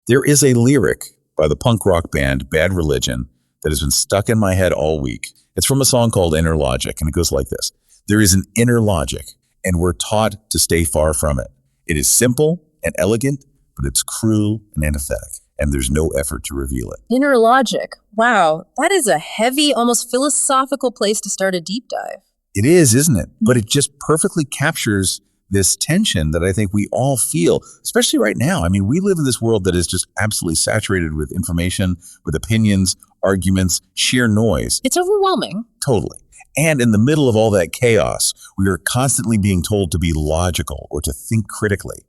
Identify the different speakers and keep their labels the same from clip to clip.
Speaker 1: There is a lyric by the punk rock band Bad Religion that has been stuck in my head all week. It's from a song called Inner Logic, and it goes like this. There is an inner logic, and we're taught to stay far from it. It is simple and elegant, but it's cruel and antithetic, and there's no effort to reveal it.
Speaker 2: Inner logic. Wow, that is a heavy, almost philosophical place to start a deep dive.
Speaker 1: It is, isn't it? But it just perfectly captures this tension that I think we all feel, especially right now. I mean, we live in this world that is just absolutely saturated with information, with opinions, arguments, sheer noise.
Speaker 2: It's overwhelming.
Speaker 1: Totally. And in the middle of all that chaos, we are constantly being told to be logical or to think critically.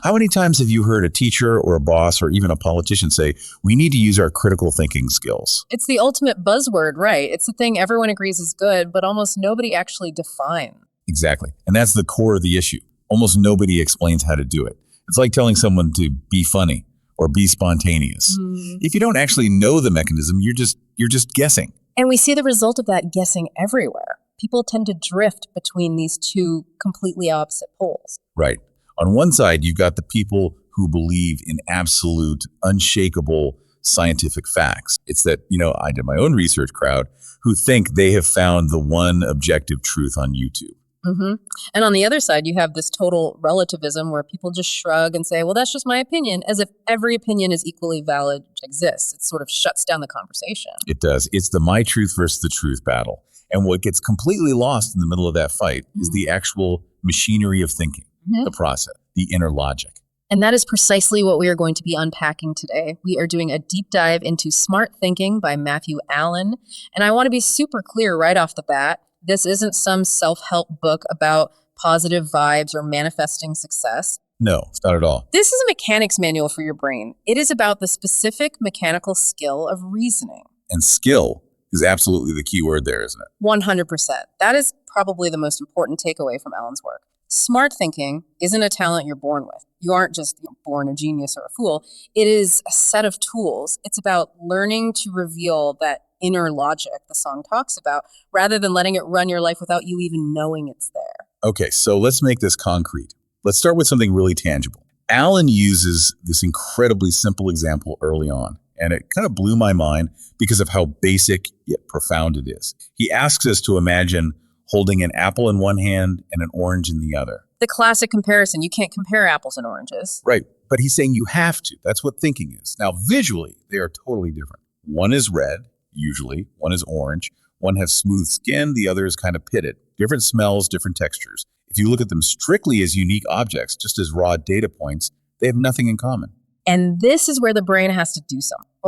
Speaker 1: How many times have you heard a teacher or a boss or even a politician say, we need to use our critical thinking skills?
Speaker 2: It's the ultimate buzzword, right? It's the thing everyone agrees is good, but almost nobody actually defines.
Speaker 1: Exactly. And that's the core of the issue. Almost nobody explains how to do it. It's like telling someone to be funny or be spontaneous. If you don't actually know the mechanism, you're just guessing.
Speaker 2: And we see the result of that guessing everywhere. People tend to drift between these two completely opposite poles.
Speaker 1: Right. On one side, you've got the people who believe in absolute, unshakable scientific facts. It's that, I did my own research crowd who think they have found the one objective truth on YouTube.
Speaker 2: Mm-hmm. And on the other side, you have this total relativism where people just shrug and say, well, that's just my opinion, as if every opinion is equally valid to exist. It sort of shuts down the conversation.
Speaker 1: It does. It's the my truth versus the truth battle. And what gets completely lost in the middle of that fight is the actual machinery of thinking, the process, the inner logic.
Speaker 2: And that is precisely what we are going to be unpacking today. We are doing a deep dive into Smart Thinking by Matthew Allen. And I want to be super clear right off the bat. This isn't some self-help book about positive vibes or manifesting success.
Speaker 1: No, it's not at all.
Speaker 2: This is a mechanics manual for your brain. It is about the specific mechanical skill of reasoning.
Speaker 1: And skill is absolutely the key word there, isn't it?
Speaker 2: 100%. That is probably the most important takeaway from Allen's work. Smart thinking isn't a talent you're born with. You aren't just born a genius or a fool. It is a set of tools. It's about learning to reveal that inner logic the song talks about, rather than letting it run your life without you even knowing it's there.
Speaker 1: Okay, so let's make this concrete. Let's start with something really tangible. Allen uses this incredibly simple example early on, and it kind of blew my mind because of how basic yet profound it is. He asks us to imagine holding an apple in one hand and an orange in the other.
Speaker 2: The classic comparison. You can't compare apples and oranges.
Speaker 1: Right, but he's saying you have to. That's what thinking is. Now, visually, they are totally different. One is red, usually. One is orange. One has smooth skin. The other is kind of pitted. Different smells, different textures. If you look at them strictly as unique objects, just as raw data points, they have nothing in common.
Speaker 2: And this is where the brain has to do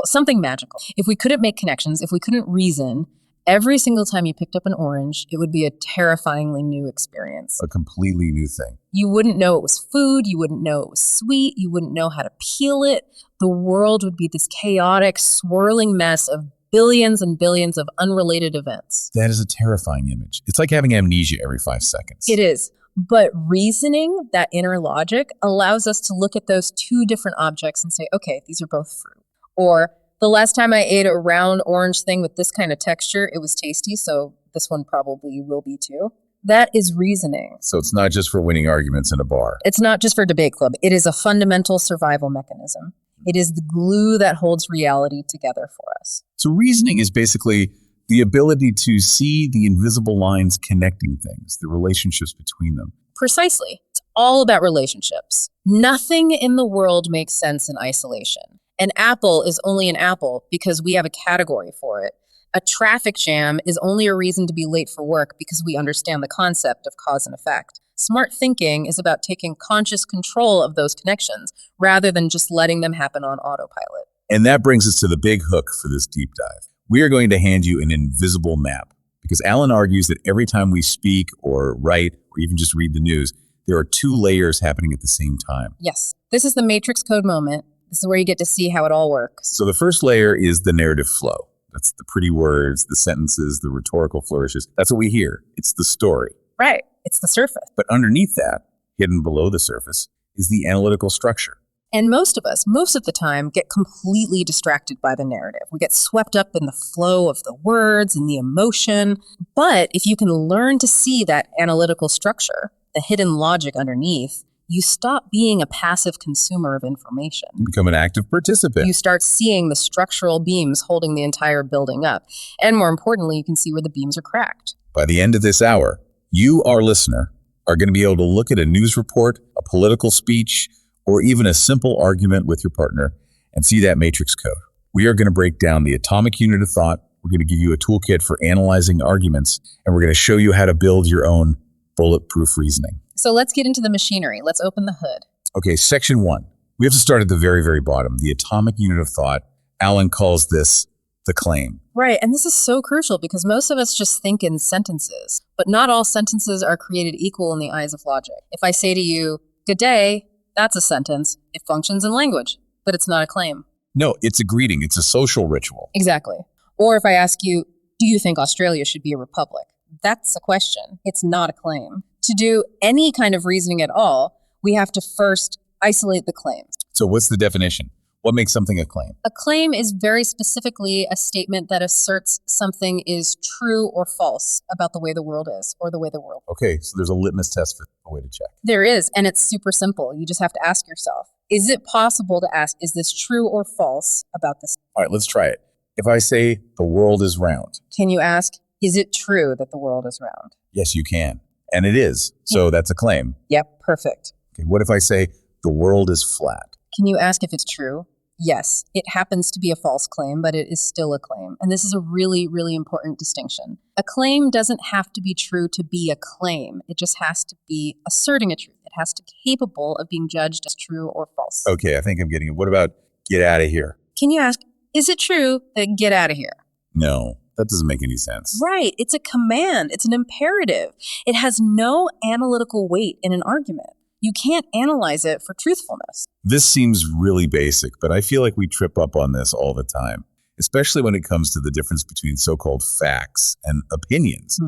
Speaker 2: something magical. If we couldn't make connections, if we couldn't reason, every single time you picked up an orange, it would be a terrifyingly new experience.
Speaker 1: A completely new thing.
Speaker 2: You wouldn't know it was food. You wouldn't know it was sweet. You wouldn't know how to peel it. The world would be this chaotic, swirling mess of billions and billions of unrelated events.
Speaker 1: That is a terrifying image. It's like having amnesia every 5 seconds.
Speaker 2: It is. But reasoning, that inner logic, allows us to look at those two different objects and say, okay, these are both fruit. Or the last time I ate a round orange thing with this kind of texture, it was tasty, so this one probably will be too. That is reasoning.
Speaker 1: So it's not just for winning arguments in a bar.
Speaker 2: It's not just for debate club. It is a fundamental survival mechanism. It is the glue that holds reality together for us.
Speaker 1: So reasoning is basically the ability to see the invisible lines connecting things, the relationships between them.
Speaker 2: Precisely. It's all about relationships. Nothing in the world makes sense in isolation. An apple is only an apple because we have a category for it. A traffic jam is only a reason to be late for work because we understand the concept of cause and effect. Smart thinking is about taking conscious control of those connections rather than just letting them happen on autopilot.
Speaker 1: And that brings us to the big hook for this deep dive. We are going to hand you an invisible map because Allen argues that every time we speak or write or even just read the news, there are two layers happening at the same time.
Speaker 2: Yes, this is the matrix code moment. This is where you get to see how it all works.
Speaker 1: So the first layer is the narrative flow. That's the pretty words, the sentences, the rhetorical flourishes. That's what we hear. It's the story.
Speaker 2: Right. It's the surface.
Speaker 1: But underneath that, hidden below the surface, is the analytical structure.
Speaker 2: And most of us, most of the time, get completely distracted by the narrative. We get swept up in the flow of the words and the emotion. But if you can learn to see that analytical structure, the hidden logic underneath, You stop being a passive consumer of information.
Speaker 1: You become an active participant.
Speaker 2: You start seeing the structural beams holding the entire building up. And more importantly, you can see where the beams are cracked.
Speaker 1: By the end of this hour, you, our listener, are going to be able to look at a news report, a political speech, or even a simple argument with your partner and see that matrix code. We are going to break down the atomic unit of thought. We're going to give you a toolkit for analyzing arguments, and we're going to show you how to build your own bulletproof reasoning.
Speaker 2: So let's get into the machinery. Let's open the hood.
Speaker 1: Okay, section 1. We have to start at the very, very bottom. The atomic unit of thought. Alan calls this the claim.
Speaker 2: Right, and this is so crucial because most of us just think in sentences, but not all sentences are created equal in the eyes of logic. If I say to you, "Good day," that's a sentence. It functions in language, but it's not a claim.
Speaker 1: No, it's a greeting. It's a social ritual.
Speaker 2: Exactly. Or if I ask you, "Do you think Australia should be a republic?" That's a question. It's not a claim. To do any kind of reasoning at all, we have to first isolate the claims.
Speaker 1: So what's the definition? What makes something a claim?
Speaker 2: A claim is very specifically a statement that asserts something is true or false about the way the world is or the way the world.
Speaker 1: Okay, so there's a litmus test for a way to check.
Speaker 2: There is, and it's super simple. You just have to ask yourself, is it possible to ask, is this true or false about this?
Speaker 1: All right, let's try it. If I say the world is round.
Speaker 2: Can you ask, is it true that the world is round?
Speaker 1: Yes, you can. And it is. So that's a claim.
Speaker 2: Yep, perfect.
Speaker 1: Okay, what if I say the world is flat?
Speaker 2: Can you ask if it's true? Yes, it happens to be a false claim, but it is still a claim. And this is a really, really important distinction. A claim doesn't have to be true to be a claim. It just has to be asserting a truth. It has to be capable of being judged as true or false.
Speaker 1: Okay, I think I'm getting it. What about get out of here?
Speaker 2: Can you ask, is it true that get out of here?
Speaker 1: No, that doesn't make any sense.
Speaker 2: Right. It's a command. It's an imperative. It has no analytical weight in an argument. You can't analyze it for truthfulness.
Speaker 1: This seems really basic, but I feel like we trip up on this all the time, especially when it comes to the difference between so-called facts and opinions.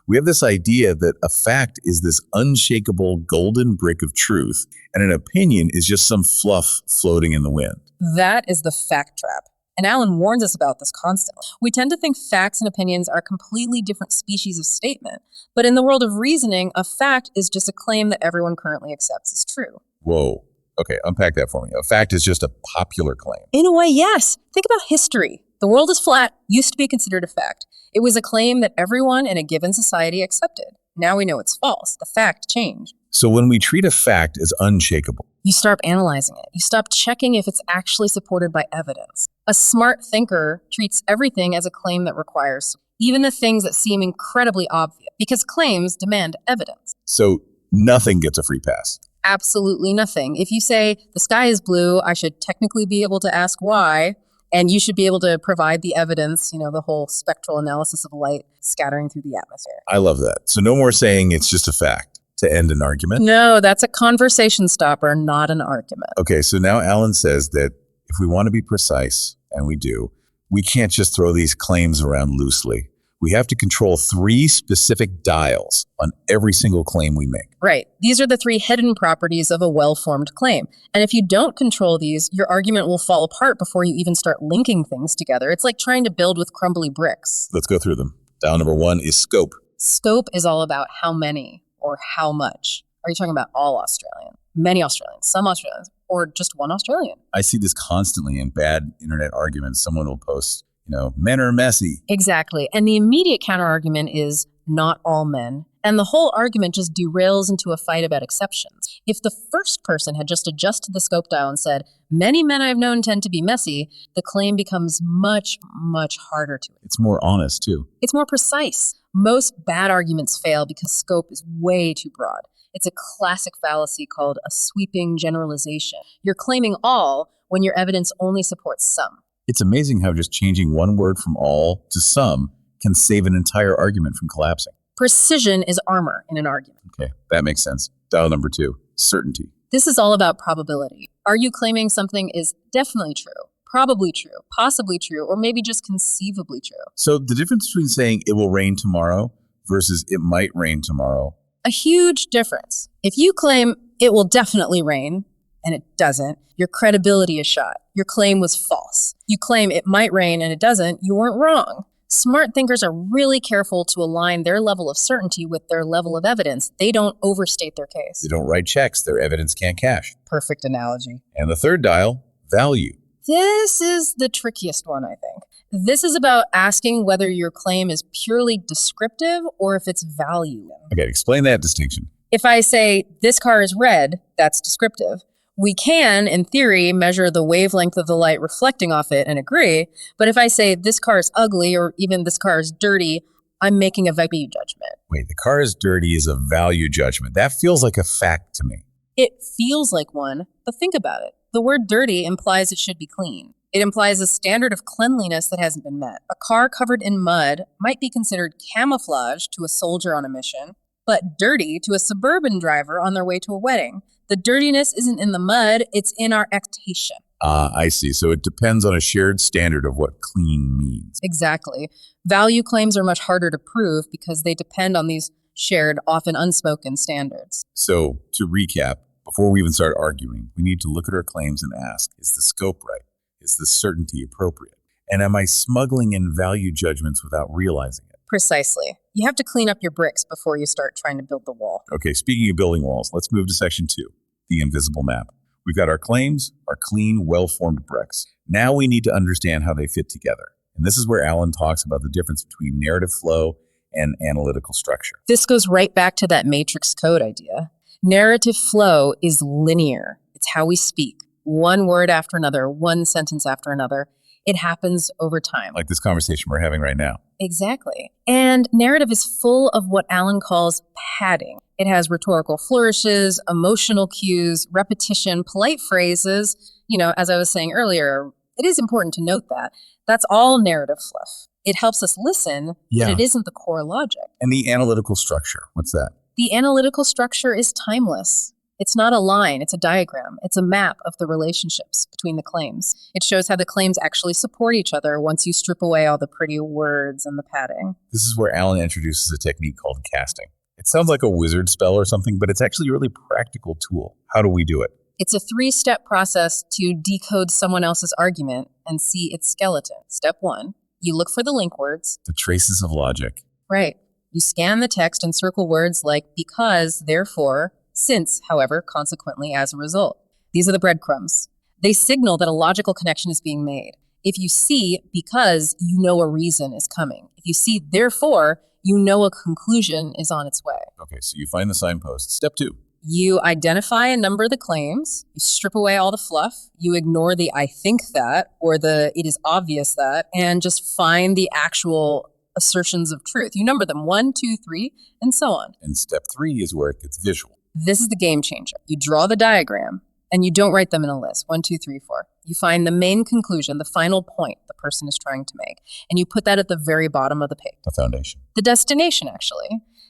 Speaker 1: We have this idea that a fact is this unshakable golden brick of truth, and an opinion is just some fluff floating in the wind.
Speaker 2: That is the fact trap. And Alan warns us about this constantly. We tend to think facts and opinions are completely different species of statement. But in the world of reasoning, a fact is just a claim that everyone currently accepts as true.
Speaker 1: Whoa. Okay, unpack that for me. A fact is just a popular claim.
Speaker 2: In a way, yes. Think about history. The world is flat used to be considered a fact. It was a claim that everyone in a given society accepted. Now we know it's false. The fact changed.
Speaker 1: So when we treat a fact as unshakable,
Speaker 2: you start analyzing it. You stop checking if it's actually supported by evidence. A smart thinker treats everything as a claim that requires, even the things that seem incredibly obvious, because claims demand evidence.
Speaker 1: So nothing gets a free pass.
Speaker 2: Absolutely nothing. If you say the sky is blue, I should technically be able to ask why, and you should be able to provide the evidence, the whole spectral analysis of light scattering through the atmosphere.
Speaker 1: I love that. So no more saying it's just a fact to end an argument.
Speaker 2: No, that's a conversation stopper, not an argument.
Speaker 1: Okay, so now Alan says that if we want to be precise, and we do, we can't just throw these claims around loosely. We have to control 3 specific dials on every single claim we make.
Speaker 2: Right. These are the 3 hidden properties of a well-formed claim. And if you don't control these, your argument will fall apart before you even start linking things together. It's like trying to build with crumbly bricks.
Speaker 1: Let's go through them. Dial number 1 is scope.
Speaker 2: Scope is all about how many or how much. Are you talking about all Australian? Many Australians, some Australians, or just one Australian?
Speaker 1: I see this constantly in bad internet arguments. Someone will post, men are messy.
Speaker 2: Exactly. And the immediate counter-argument is not all men. And the whole argument just derails into a fight about exceptions. If the first person had just adjusted the scope dial and said, many men I've known tend to be messy, the claim becomes much, much harder to.
Speaker 1: It's more honest, too.
Speaker 2: It's more precise. Most bad arguments fail because scope is way too broad. It's a classic fallacy called a sweeping generalization. You're claiming all when your evidence only supports some.
Speaker 1: It's amazing how just changing one word from all to some can save an entire argument from collapsing.
Speaker 2: Precision is armor in an argument.
Speaker 1: Okay, that makes sense. Dial number 2, certainty.
Speaker 2: This is all about probability. Are you claiming something is definitely true, probably true, possibly true, or maybe just conceivably true?
Speaker 1: So the difference between saying it will rain tomorrow versus it might rain tomorrow.
Speaker 2: A huge difference. If you claim it will definitely rain, and it doesn't, your credibility is shot. Your claim was false. You claim it might rain and it doesn't, you weren't wrong. Smart thinkers are really careful to align their level of certainty with their level of evidence. They don't overstate their case.
Speaker 1: They don't write checks their evidence can't cash.
Speaker 2: Perfect analogy.
Speaker 1: And the third dial, value.
Speaker 2: This is the trickiest one, I think. This is about asking whether your claim is purely descriptive or if it's value.
Speaker 1: Okay, explain that distinction.
Speaker 2: If I say, this car is red, that's descriptive. We can, in theory, measure the wavelength of the light reflecting off it and agree. But if I say, this car is ugly, or even this car is dirty, I'm making a value judgment.
Speaker 1: Wait, the car is dirty is a value judgment. That feels like a fact to me.
Speaker 2: It feels like one, but think about it. The word dirty implies it should be clean. It implies a standard of cleanliness that hasn't been met. A car covered in mud might be considered camouflage to a soldier on a mission, but dirty to a suburban driver on their way to a wedding. The dirtiness isn't in the mud, it's in our expectation.
Speaker 1: I see. So it depends on a shared standard of what clean means.
Speaker 2: Exactly. Value claims are much harder to prove because they depend on these shared, often unspoken standards.
Speaker 1: So to recap, before we even start arguing, we need to look at our claims and ask, is the scope right? Is the certainty appropriate? And am I smuggling in value judgments without realizing it?
Speaker 2: Precisely. You have to clean up your bricks before you start trying to build the wall.
Speaker 1: Okay, speaking of building walls, let's move to section 2, the invisible map. We've got our claims, our clean, well-formed bricks. Now we need to understand how they fit together. And this is where Alan talks about the difference between narrative flow and analytical structure.
Speaker 2: This goes right back to that matrix code idea. Narrative flow is linear. It's how we speak. One word after another, one sentence after another. It happens over time.
Speaker 1: Like this conversation we're having right now.
Speaker 2: Exactly. And narrative is full of what Alan calls padding. It has rhetorical flourishes, emotional cues, repetition, polite phrases. As I was saying earlier, it is important to note that. That's all narrative fluff. It helps us listen, but it isn't the core logic.
Speaker 1: And the analytical structure, what's that?
Speaker 2: The analytical structure is timeless. It's not a line, it's a diagram. It's a map of the relationships between the claims. It shows how the claims actually support each other once you strip away all the pretty words and the padding.
Speaker 1: This is where Alan introduces a technique called casting. It sounds like a wizard spell or something, but it's actually a really practical tool. How do we do it?
Speaker 2: It's a 3-step process to decode someone else's argument and see its skeleton. Step 1, you look for the link words.
Speaker 1: The traces of logic.
Speaker 2: Right. You scan the text and circle words like because, therefore, since, however, consequently, as a result. These are the breadcrumbs. They signal that a logical connection is being made. If you see because, you know a reason is coming. If you see therefore, you know a conclusion is on its way.
Speaker 1: Okay, so you find the signpost. Step 2.
Speaker 2: You identify and number the claims. You strip away all the fluff. You ignore the I think that or the it is obvious that and just find the actual assertions of truth. You number them 1, 2, 3, and so on.
Speaker 1: And step 3 is where it gets visual.
Speaker 2: This is the game changer. You draw the diagram and you don't write them in a list. 1, 2, 3, 4. You find the main conclusion, the final point the person is trying to make, and you put that at the very bottom of the page.
Speaker 1: The foundation.
Speaker 2: The destination, actually.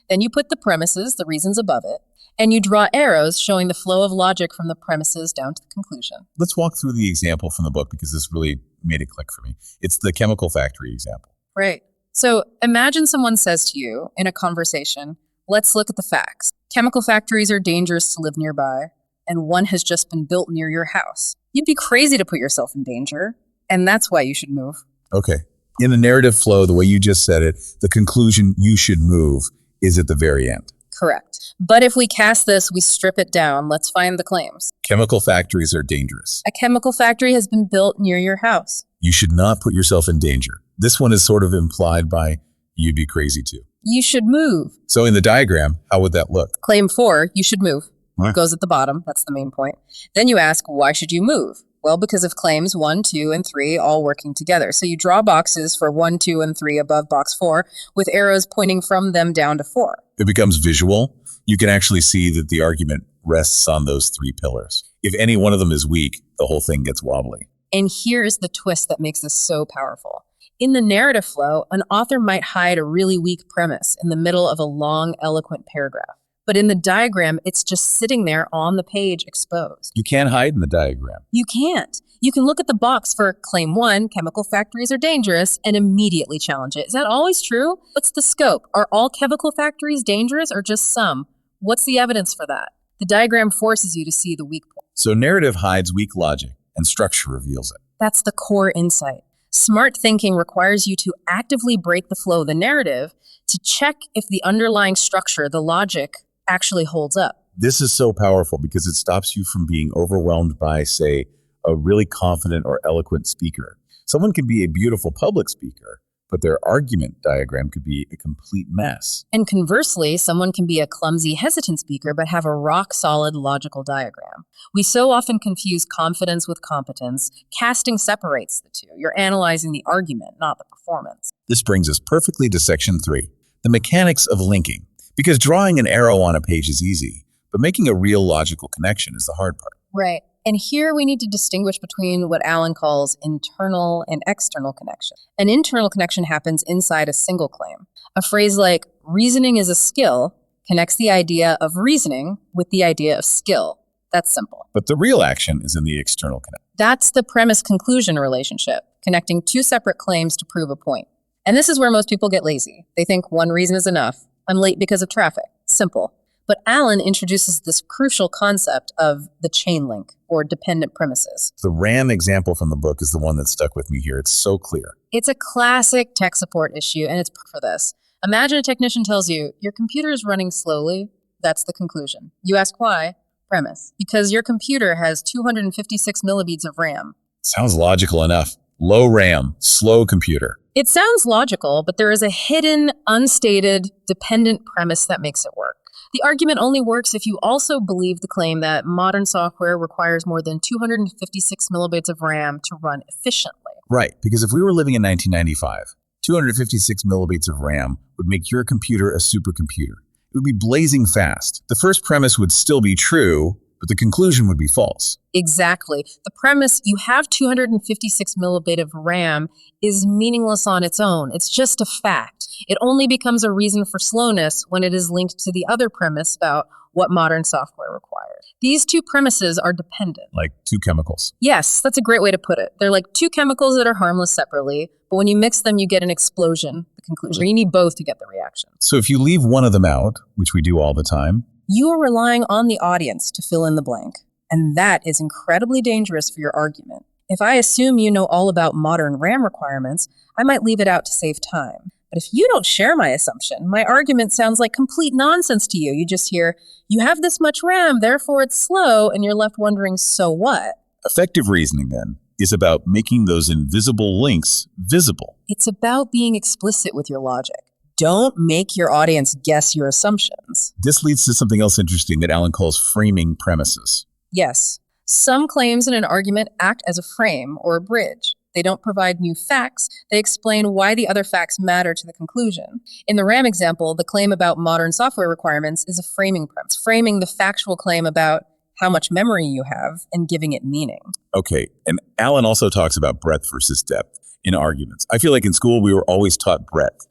Speaker 2: Then you put the premises, the reasons above it, and you draw arrows showing the flow of logic from the premises down to the conclusion.
Speaker 1: Let's walk through the example from the book because this really made it click for me. It's the chemical factory example.
Speaker 2: Right. So imagine someone says to you in a conversation, let's look at the facts. Chemical factories are dangerous to live nearby, and one has just been built near your house. You'd be crazy to put yourself in danger, and that's why you should move.
Speaker 1: Okay. In the narrative flow, the way you just said it, the conclusion you should move is at the very end.
Speaker 2: Correct. But if we cast this, we strip it down. Let's find the claims.
Speaker 1: Chemical factories are dangerous.
Speaker 2: A chemical factory has been built near your house.
Speaker 1: You should not put yourself in danger. This one is sort of implied by you'd be crazy too.
Speaker 2: You should move.
Speaker 1: So in the diagram, how would that look?
Speaker 2: Claim 4, you should move.
Speaker 1: What?
Speaker 2: Goes at the bottom. That's the main point. Then you ask, why should you move? Well, because of claims 1, 2, and 3 all working together. So you draw boxes for 1, 2, and 3 above box 4 with arrows pointing from them down to 4.
Speaker 1: It becomes visual. You can actually see that the argument rests on those 3 pillars. If any one of them is weak, the whole thing gets wobbly.
Speaker 2: And here's the twist that makes this so powerful. In the narrative flow, an author might hide a really weak premise in the middle of a long, eloquent paragraph. But in the diagram, it's just sitting there on the page exposed.
Speaker 1: You can't hide in the diagram.
Speaker 2: You can't. You can look at the box for claim 1, chemical factories are dangerous, and immediately challenge it. Is that always true? What's the scope? Are all chemical factories dangerous or just some? What's the evidence for that? The diagram forces you to see the weak point.
Speaker 1: So narrative hides weak logic and structure reveals it.
Speaker 2: That's the core insight. Smart thinking requires you to actively break the flow of the narrative to check if the underlying structure, the logic, actually holds up.
Speaker 1: This is so powerful because it stops you from being overwhelmed by, say, a really confident or eloquent speaker. Someone can be a beautiful public speaker, but their argument diagram could be a complete mess.
Speaker 2: And conversely, someone can be a clumsy, hesitant speaker, but have a rock-solid logical diagram. We so often confuse confidence with competence. Casting separates the two. You're analyzing the argument, not the performance.
Speaker 1: This brings us perfectly to section 3, the mechanics of linking. Because drawing an arrow on a page is easy, but making a real logical connection is the hard part.
Speaker 2: Right. And here we need to distinguish between what Alan calls internal and external connection. An internal connection happens inside a single claim. A phrase like reasoning is a skill connects the idea of reasoning with the idea of skill. That's simple.
Speaker 1: But the real action is in the external connection.
Speaker 2: That's the premise-conclusion relationship, connecting two separate claims to prove a point. And this is where most people get lazy. They think one reason is enough. I'm late because of traffic. Simple. But Alan introduces this crucial concept of the chain link, or dependent premises.
Speaker 1: The RAM example from the book is the one that stuck with me here. It's so clear.
Speaker 2: It's a classic tech support issue, and it's for this. Imagine a technician tells you, your computer is running slowly. That's the conclusion. You ask why? Premise. Because your computer has 256 millibeats of RAM.
Speaker 1: Sounds logical enough. Low RAM, slow computer.
Speaker 2: It sounds logical, but there is a hidden, unstated, dependent premise that makes it work. The argument only works if you also believe the claim that modern software requires more than 256 millibytes of RAM to run efficiently.
Speaker 1: Right, because if we were living in 1995, 256 millibytes of RAM would make your computer a supercomputer. It would be blazing fast. The first premise would still be true, but the conclusion would be false.
Speaker 2: Exactly. The premise, you have 256 millibyte of RAM, is meaningless on its own. It's just a fact. It only becomes a reason for slowness when it is linked to the other premise about what modern software requires. These two premises are dependent.
Speaker 1: Like two chemicals.
Speaker 2: Yes, that's a great way to put it. They're like two chemicals that are harmless separately, but when you mix them, you get an explosion, the conclusion. You need both to get the reaction.
Speaker 1: So if you leave one of them out, which we do all the time,
Speaker 2: you are relying on the audience to fill in the blank, and that is incredibly dangerous for your argument. If I assume you know all about modern RAM requirements, I might leave it out to save time. But if you don't share my assumption, my argument sounds like complete nonsense to you. You just hear, you have this much RAM, therefore it's slow, and you're left wondering, so what?
Speaker 1: Effective reasoning, then, is about making those invisible links visible.
Speaker 2: It's about being explicit with your logic. Don't make your audience guess your assumptions.
Speaker 1: This leads to something else interesting that Alan calls framing premises.
Speaker 2: Yes. Some claims in an argument act as a frame or a bridge. They don't provide new facts. They explain why the other facts matter to the conclusion. In the RAM example, the claim about modern software requirements is a framing premise, framing the factual claim about how much memory you have and giving it meaning.
Speaker 1: Okay, and Alan also talks about breadth versus depth in arguments. I feel like in school we were always taught breadth.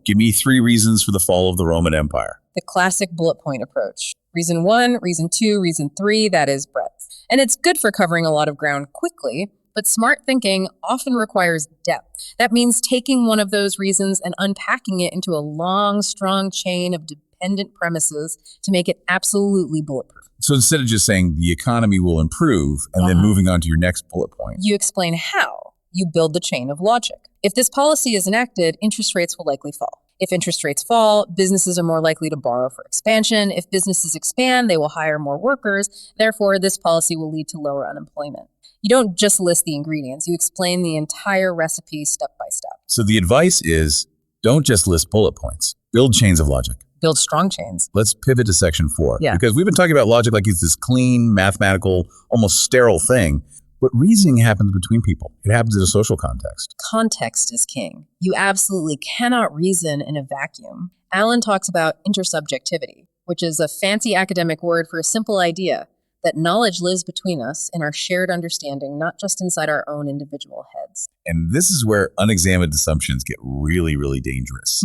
Speaker 1: Give me 3 reasons for the fall of the Roman Empire.
Speaker 2: The classic bullet point approach. Reason 1, reason 2, reason 3, that is breadth. And it's good for covering a lot of ground quickly, but smart thinking often requires depth. That means taking one of those reasons and unpacking it into a long, strong chain of dependent premises to make it absolutely bulletproof.
Speaker 1: So instead of just saying the economy will improve and then moving on to your next bullet point,
Speaker 2: you explain how. You build the chain of logic. If this policy is enacted, interest rates will likely fall. If interest rates fall, businesses are more likely to borrow for expansion. If businesses expand, they will hire more workers. Therefore, this policy will lead to lower unemployment. You don't just list the ingredients. You explain the entire recipe step by step.
Speaker 1: So the advice is, don't just list bullet points. Build chains of logic.
Speaker 2: Build strong chains.
Speaker 1: Let's pivot to section 4.
Speaker 2: Yeah.
Speaker 1: Because we've been talking about logic like it's this clean, mathematical, almost sterile thing. But reasoning happens between people. It happens in a social context.
Speaker 2: Context is king. You absolutely cannot reason in a vacuum. Alan talks about intersubjectivity, which is a fancy academic word for a simple idea that knowledge lives between us in our shared understanding, not just inside our own individual heads.
Speaker 1: And this is where unexamined assumptions get really, really dangerous.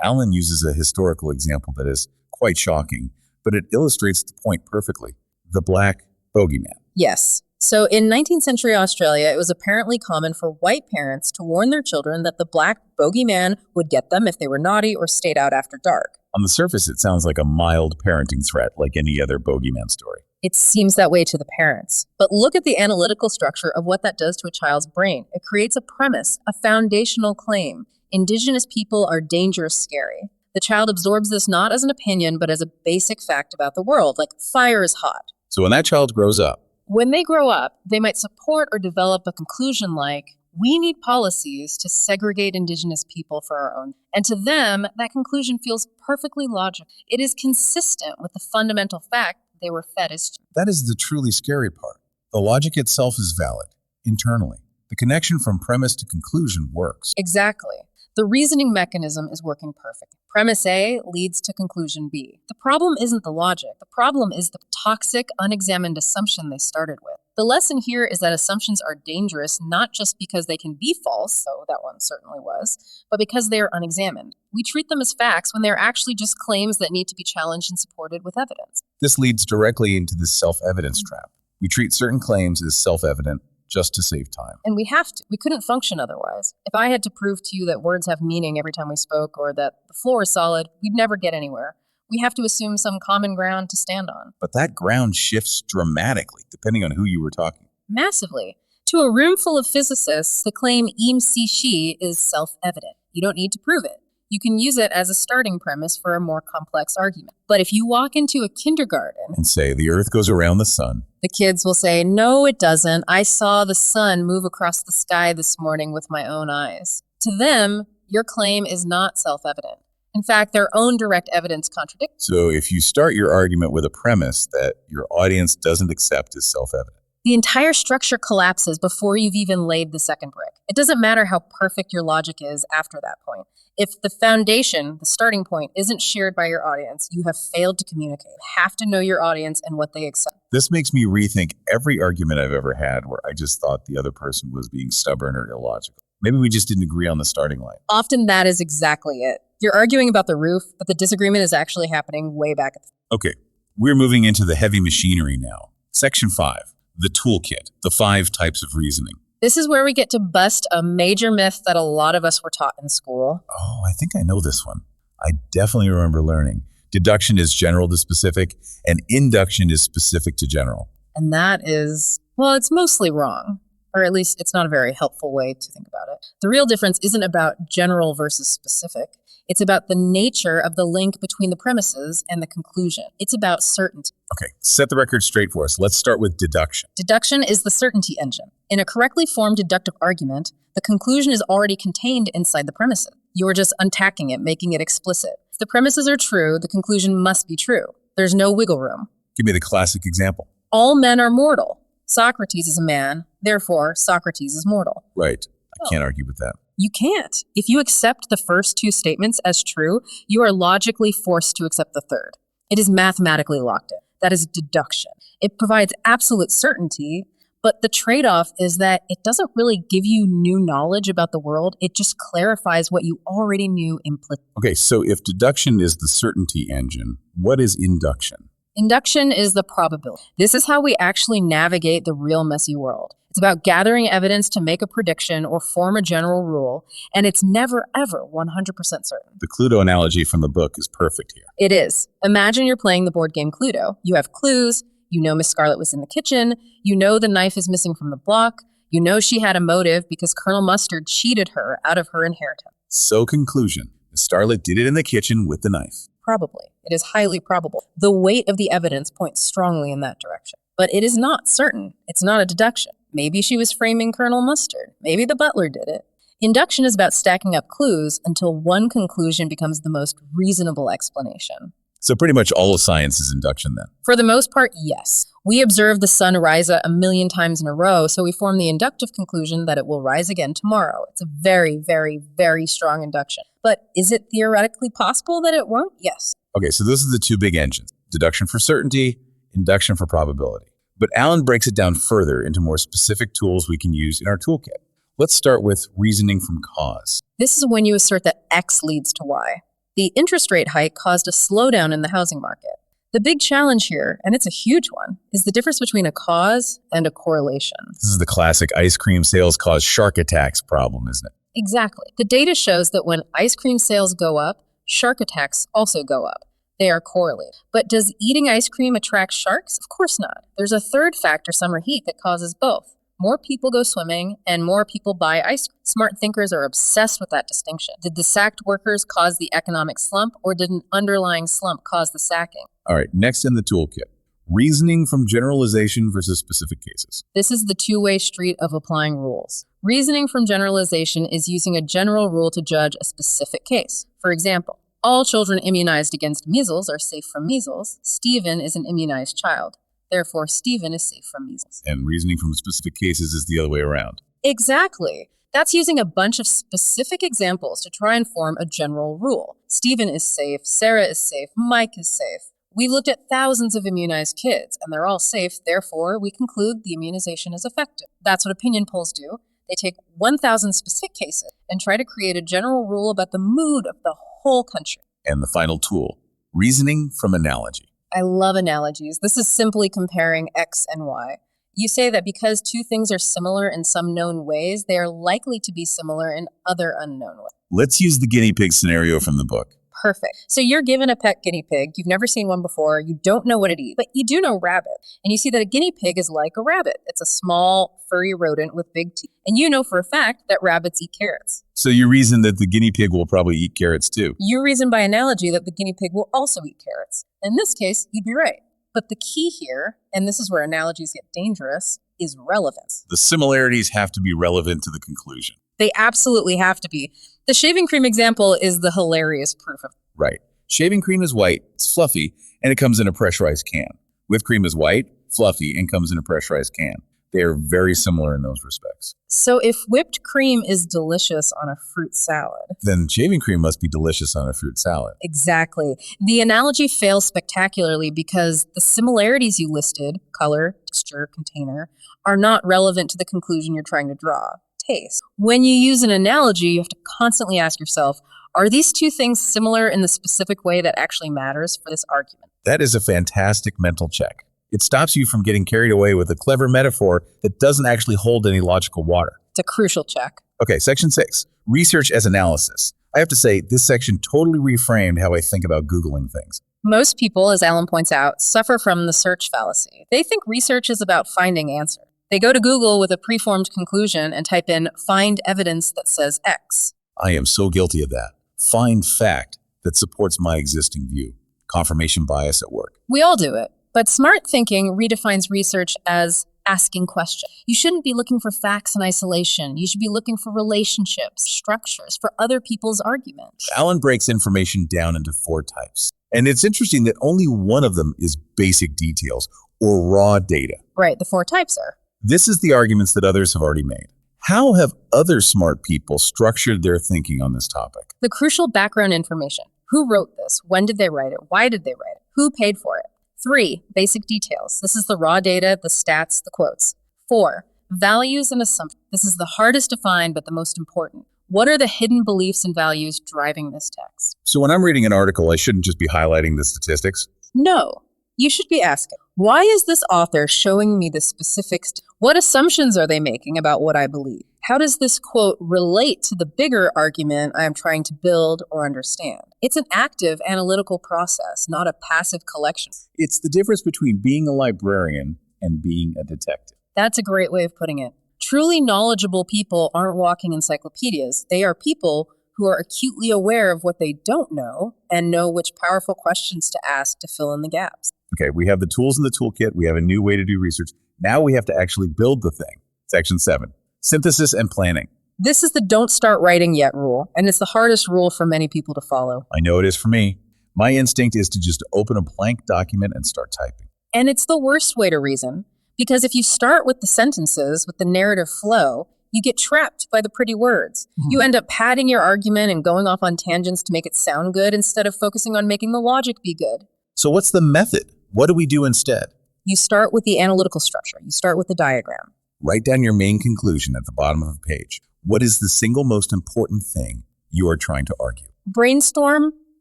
Speaker 1: Alan uses a historical example that is quite shocking, but it illustrates the point perfectly. The black bogeyman.
Speaker 2: Yes. So in 19th century Australia, it was apparently common for white parents to warn their children that the black bogeyman would get them if they were naughty or stayed out after dark.
Speaker 1: On the surface, it sounds like a mild parenting threat like any other bogeyman story.
Speaker 2: It seems that way to the parents. But look at the analytical structure of what that does to a child's brain. It creates a premise, a foundational claim. Indigenous people are dangerous, scary. The child absorbs this not as an opinion, but as a basic fact about the world, like fire is hot.
Speaker 1: So when that child grows up,
Speaker 2: When they grow up, they might support or develop a conclusion like, we need policies to segregate Indigenous people for our own. And to them, that conclusion feels perfectly logical. It is consistent with the fundamental fact they were fed as.
Speaker 1: that is the truly scary part. The logic itself is valid, internally. The connection from premise to conclusion works.
Speaker 2: Exactly. The reasoning mechanism is working perfectly. Premise A leads to conclusion B. The problem isn't the logic. The problem is the toxic, unexamined assumption they started with. The lesson here is that assumptions are dangerous not just because they can be false, so that one certainly was, but because they are unexamined. We treat them as facts when they're actually just claims that need to be challenged and supported with evidence.
Speaker 1: This leads directly into this self-evidence trap. We treat certain claims as self-evident just to save time.
Speaker 2: And we have to. We couldn't function otherwise. If I had to prove to you that words have meaning every time we spoke or that the floor is solid, we'd never get anywhere. We have to assume some common ground to stand on.
Speaker 1: But that ground shifts dramatically depending on who you were talking.
Speaker 2: Massively. To a room full of physicists, the claim "im si she" is self-evident. You don't need to prove it. You can use it as a starting premise for a more complex argument. But if you walk into a kindergarten
Speaker 1: And say the earth goes around the sun,
Speaker 2: the kids will say, no, it doesn't. I saw the sun move across the sky this morning with my own eyes. To them, your claim is not self-evident. In fact, their own direct evidence contradicts.
Speaker 1: so if you start your argument with a premise that your audience doesn't accept as self-evident,
Speaker 2: The entire structure collapses before you've even laid the second brick. It doesn't matter how perfect your logic is after that point. If the foundation, the starting point, isn't shared by your audience, you have failed to communicate. You have to know your audience and what they accept.
Speaker 1: this makes me rethink every argument I've ever had where I just thought the other person was being stubborn or illogical. Maybe we just didn't agree on the starting line.
Speaker 2: Often that is exactly it. You're arguing about the roof, but the disagreement is actually happening way back at the.
Speaker 1: Okay, we're moving into the heavy machinery now. Section 5, the toolkit, the 5 types of reasoning.
Speaker 2: This is where we get to bust a major myth that a lot of us were taught in school.
Speaker 1: Oh, I think I know this one. I definitely remember learning. Deduction is general to specific, and induction is specific to general.
Speaker 2: And that is, well, it's mostly wrong. Or at least it's not a very helpful way to think about it. The real difference isn't about general versus specific. It's about the nature of the link between the premises and the conclusion. It's about certainty.
Speaker 1: Okay, set the record straight for us. Let's start with deduction.
Speaker 2: Deduction is the certainty engine. In a correctly formed deductive argument, the conclusion is already contained inside the premises. You are just untacking it, making it explicit. If the premises are true, the conclusion must be true. There's no wiggle room.
Speaker 1: Give me the classic example.
Speaker 2: All men are mortal. Socrates is a man, therefore Socrates is mortal.
Speaker 1: Right. I can't argue with that.
Speaker 2: You can't. If you accept the first two statements as true, you are logically forced to accept the third. It is mathematically locked in. That is deduction. It provides absolute certainty, but the trade-off is that it doesn't really give you new knowledge about the world. It just clarifies what you already knew implicitly.
Speaker 1: Okay, so if deduction is the certainty engine, what is induction?
Speaker 2: Induction is the probability. This is how we actually navigate the real messy world. It's about gathering evidence to make a prediction or form a general rule, and it's never, ever 100% certain.
Speaker 1: The Cluedo analogy from the book is perfect here.
Speaker 2: It is. Imagine you're playing the board game Cluedo. You have clues. You know Miss Scarlet was in the kitchen. You know the knife is missing from the block. You know she had a motive because Colonel Mustard cheated her out of her inheritance.
Speaker 1: So conclusion, Miss Starlet did it in the kitchen with the knife.
Speaker 2: Probably. It is highly probable. The weight of the evidence points strongly in that direction. But it is not certain. It's not a deduction. Maybe she was framing Colonel Mustard. Maybe the butler did it. Induction is about stacking up clues until one conclusion becomes the most reasonable explanation.
Speaker 1: So pretty much all of science is induction then.
Speaker 2: For the most part, yes. We observe the sun rise a million times in a row, so we form the inductive conclusion that it will rise again tomorrow. It's a very, very, very strong induction. But is it theoretically possible that it won't? Yes.
Speaker 1: Okay, so those are the 2 big engines. Deduction for certainty, induction for probability. But Alan breaks it down further into more specific tools we can use in our toolkit. Let's start with reasoning from cause.
Speaker 2: This is when you assert that X leads to Y. The interest rate hike caused a slowdown in the housing market. The big challenge here, and it's a huge one, is the difference between a cause and a correlation.
Speaker 1: This is the classic ice cream sales cause shark attacks problem, isn't it?
Speaker 2: Exactly. The data shows that when ice cream sales go up, shark attacks also go up. They are correlated. But does eating ice cream attract sharks? Of course not. There's a third factor, summer heat, that causes both. More people go swimming and more people buy ice cream. Smart thinkers are obsessed with that distinction. Did the sacked workers cause the economic slump, or did an underlying slump cause the sacking?
Speaker 1: All right, next in the toolkit, reasoning from generalization versus specific cases.
Speaker 2: This is the two-way street of applying rules. Reasoning from generalization is using a general rule to judge a specific case. For example, all children immunized against measles are safe from measles. Stephen is an immunized child. Therefore, Stephen is safe from measles.
Speaker 1: And reasoning from specific cases is the other way around.
Speaker 2: Exactly. That's using a bunch of specific examples to try and form a general rule. Stephen is safe, Sarah is safe, Mike is safe. We looked at thousands of immunized kids, and they're all safe. Therefore, we conclude the immunization is effective. That's what opinion polls do. They take 1,000 specific cases and try to create a general rule about the mood of the whole country.
Speaker 1: And the final tool, reasoning from analogy.
Speaker 2: I love analogies. This is simply comparing X and Y. You say that because two things are similar in some known ways, they are likely to be similar in other unknown ways.
Speaker 1: Let's use the guinea pig scenario from the book.
Speaker 2: Perfect. So you're given a pet guinea pig. You've never seen one before. You don't know what it eats, but you do know rabbit. And you see that a guinea pig is like a rabbit. It's a small, furry rodent with big teeth. And you know for a fact that rabbits eat carrots.
Speaker 1: So you reason that the guinea pig will probably eat carrots too.
Speaker 2: You reason by analogy that the guinea pig will also eat carrots. In this case, you'd be right. But the key here, and this is where analogies get dangerous, is relevance.
Speaker 1: The similarities have to be relevant to the conclusion.
Speaker 2: They absolutely have to be. The shaving cream example is the hilarious proof of.
Speaker 1: Right. Shaving cream is white, it's fluffy, and it comes in a pressurized can. Whipped cream is white, fluffy, and comes in a pressurized can. They are very similar in those respects.
Speaker 2: So if whipped cream is delicious on a fruit salad,
Speaker 1: then shaving cream must be delicious on a fruit salad.
Speaker 2: Exactly. The analogy fails spectacularly because the similarities you listed, color, texture, container, are not relevant to the conclusion you're trying to draw, taste. When you use an analogy, you have to constantly ask yourself, are these two things similar in the specific way that actually matters for this argument?
Speaker 1: That is a fantastic mental check. It stops you from getting carried away with a clever metaphor that doesn't actually hold any logical water.
Speaker 2: It's a crucial check.
Speaker 1: Okay, section 6, research as analysis. I have to say, this section totally reframed how I think about Googling things.
Speaker 2: Most people, as Alan points out, suffer from the search fallacy. They think research is about finding answers. They go to Google with a preformed conclusion and type in, find evidence that says X.
Speaker 1: I am so guilty of that. Find fact that supports my existing view. Confirmation bias at work.
Speaker 2: We all do it. But smart thinking redefines research as asking questions. You shouldn't be looking for facts in isolation. You should be looking for relationships, structures, for other people's arguments.
Speaker 1: Alan breaks information down into 4 types. And it's interesting that only one of them is basic details or raw data.
Speaker 2: Right, the 4 types are.
Speaker 1: This is the arguments that others have already made. How have other smart people structured their thinking on this topic?
Speaker 2: The crucial background information. Who wrote this? When did they write it? Why did they write it? Who paid for it? 3, basic details. This is the raw data, the stats, the quotes. 4, values and assumptions. This is the hardest to find, but the most important. What are the hidden beliefs and values driving this text?
Speaker 1: So when I'm reading an article, I shouldn't just be highlighting the statistics?
Speaker 2: No. You should be asking, why is this author showing me the specifics? What assumptions are they making about what I believe? How does this quote relate to the bigger argument I am trying to build or understand? It's an active analytical process, not a passive collection.
Speaker 1: It's the difference between being a librarian and being a detective.
Speaker 2: That's a great way of putting it. Truly knowledgeable people aren't walking encyclopedias. They are people who are acutely aware of what they don't know and know which powerful questions to ask to fill in the gaps.
Speaker 1: Okay, we have the tools in the toolkit. We have a new way to do research. Now we have to actually build the thing. Section 7, synthesis and planning.
Speaker 2: This is the don't start writing yet rule, and it's the hardest rule for many people to follow.
Speaker 1: I know it is for me. My instinct is to just open a blank document and start typing.
Speaker 2: And it's the worst way to reason, because if you start with the sentences, with the narrative flow, you get trapped by the pretty words. You end up padding your argument and going off on tangents to make it sound good instead of focusing on making the logic be good.
Speaker 1: So what's the method? What do we do instead?
Speaker 2: You start with the analytical structure. You start with the diagram.
Speaker 1: Write down your main conclusion at the bottom of a page. What is the single most important thing you are trying to argue?
Speaker 2: Brainstorm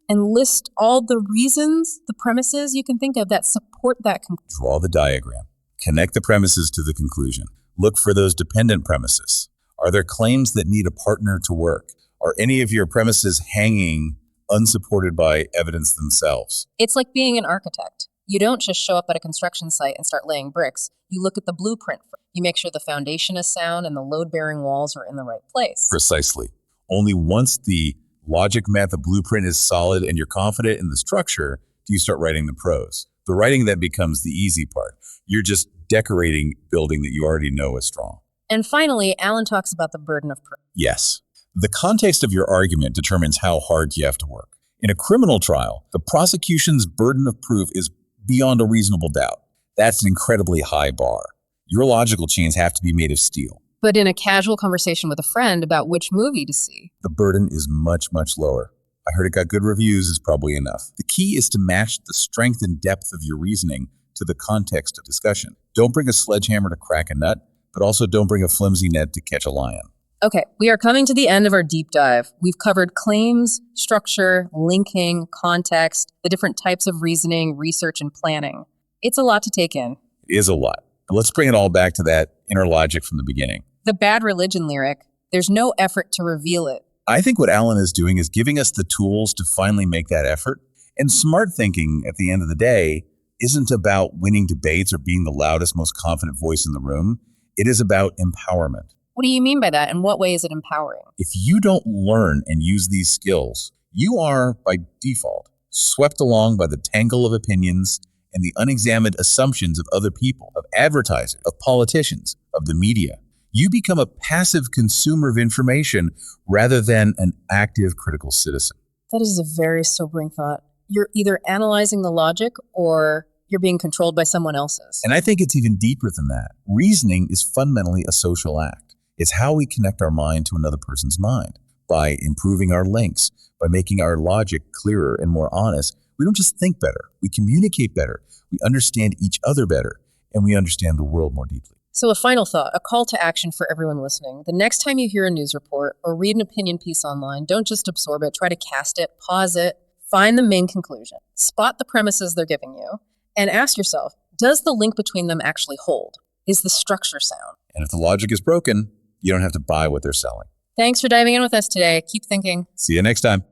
Speaker 2: and list all the reasons, the premises you can think of that support that conclusion.
Speaker 1: Draw the diagram. Connect the premises to the conclusion. Look for those dependent premises. Are there claims that need a partner to work? Are any of your premises hanging unsupported by evidence themselves.
Speaker 2: It's like being an architect. You don't just show up at a construction site and start laying bricks. You look at the blueprint. You make sure the foundation is sound and the load-bearing walls are in the right place.
Speaker 1: Precisely. Only once the logic math, the blueprint is solid and you're confident in the structure, do you start writing the prose. The writing then becomes the easy part. You're just decorating building that you already know is strong.
Speaker 2: And finally, Alan talks about the burden of proof.
Speaker 1: Yes. The context of your argument determines how hard you have to work. In a criminal trial, the prosecution's burden of proof is beyond a reasonable doubt. That's an incredibly high bar. Your logical chains have to be made of steel.
Speaker 2: But in a casual conversation with a friend about which movie to see,
Speaker 1: the burden is much, much lower. I heard it got good reviews is probably enough. The key is to match the strength and depth of your reasoning to the context of discussion. Don't bring a sledgehammer to crack a nut, but also don't bring a flimsy net to catch a lion.
Speaker 2: Okay, we are coming to the end of our deep dive. We've covered claims, structure, linking, context, the different types of reasoning, research, and planning. It's a lot to take in.
Speaker 1: It is a lot. But let's bring it all back to that inner logic from the beginning.
Speaker 2: The bad religion lyric, there's no effort to reveal it.
Speaker 1: I think what Alan is doing is giving us the tools to finally make that effort. And smart thinking, at the end of the day, isn't about winning debates or being the loudest, most confident voice in the room. It is about empowerment.
Speaker 2: What do you mean by that? In what way is it empowering?
Speaker 1: If you don't learn and use these skills, you are, by default, swept along by the tangle of opinions and the unexamined assumptions of other people, of advertisers, of politicians, of the media. You become a passive consumer of information rather than an active critical citizen.
Speaker 2: That is a very sobering thought. You're either analyzing the logic or you're being controlled by someone else's.
Speaker 1: And I think it's even deeper than that. Reasoning is fundamentally a social act. It's how we connect our mind to another person's mind. By improving our links, by making our logic clearer and more honest, we don't just think better, we communicate better, we understand each other better, and we understand the world more deeply.
Speaker 2: So a final thought, a call to action for everyone listening. The next time you hear a news report or read an opinion piece online, don't just absorb it, try to cast it, pause it, find the main conclusion, spot the premises they're giving you, and ask yourself, does the link between them actually hold? Is the structure sound?
Speaker 1: And if the logic is broken, you don't have to buy what they're selling.
Speaker 2: Thanks for diving in with us today. Keep thinking.
Speaker 1: See you next time.